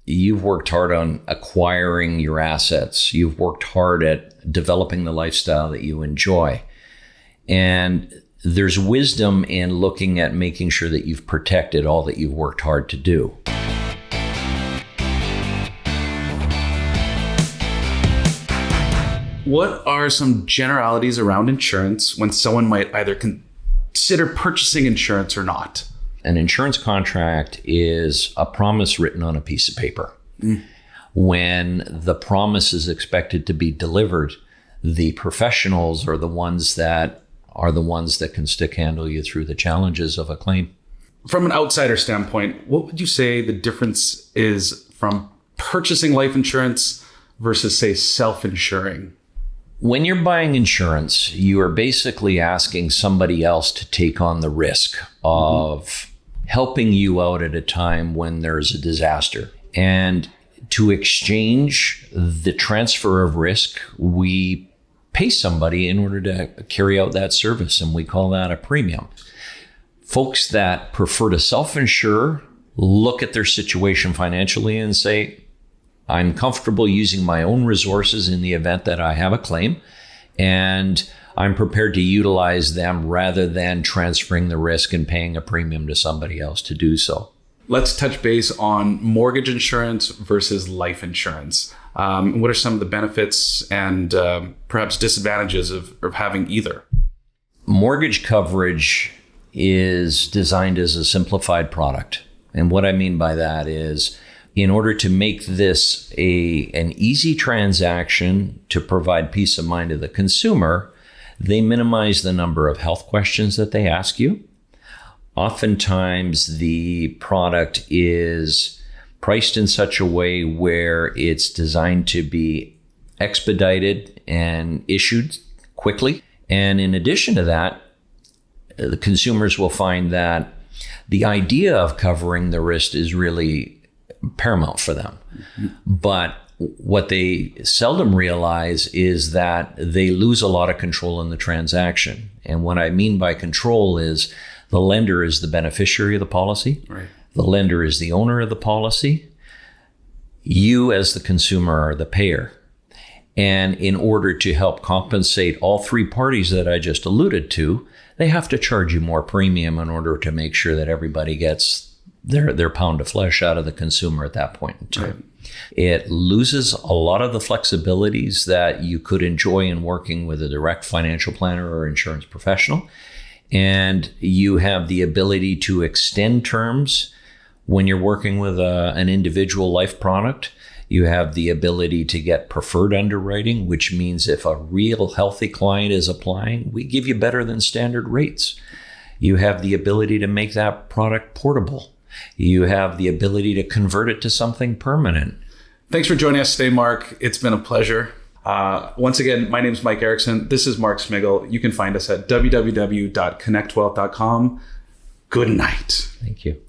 you've worked hard on acquiring your assets. You've worked hard at developing the lifestyle that you enjoy. And there's wisdom in looking at making sure that you've protected all that you've worked hard to do. What are some generalities around insurance when someone might either consider purchasing insurance or not? An insurance contract is a promise written on a piece of paper. When the promise is expected to be delivered, the professionals are the ones that can stick handle you through the challenges of a claim. From an outsider standpoint, what would you say the difference is from purchasing life insurance versus, say, self-insuring? When you're buying insurance, you are basically asking somebody else to take on the risk of helping you out at a time when there's a disaster. And to exchange the transfer of risk, we pay somebody in order to carry out that service, and we call that a premium. Folks that prefer to self-insure look at their situation financially and say, I'm comfortable using my own resources in the event that I have a claim, and I'm prepared to utilize them rather than transferring the risk and paying a premium to somebody else to do so. Let's touch base on mortgage insurance versus life insurance. What are some of the benefits and perhaps disadvantages of having either? Mortgage coverage is designed as a simplified product. And what I mean by that is, in order to make this an easy transaction to provide peace of mind to the consumer, they minimize the number of health questions that they ask you. Oftentimes, the product is priced in such a way where it's designed to be expedited and issued quickly. And in addition to that, the consumers will find that the idea of covering the risk is really paramount for them. But what they seldom realize is that they lose a lot of control in the transaction. And what I mean by control is the lender is the beneficiary of the policy. Right. The lender is the owner of the policy. You as the consumer are the payer. And in order to help compensate all three parties that I just alluded to, they have to charge you more premium in order to make sure that everybody gets their pound of flesh out of the consumer at that point in time. Right. It loses a lot of the flexibilities that you could enjoy in working with a direct financial planner or insurance professional. And you have the ability to extend terms when you're working with an individual life product. You have the ability to get preferred underwriting, which means if a real healthy client is applying, we give you better than standard rates. You have the ability to make that product portable. You have the ability to convert it to something permanent. Thanks for joining us today, Mark. It's been a pleasure. Once again, my name is Mike Erickson. This is Mark Smiggle. You can find us at www.connectwealth.com. Good night. Thank you.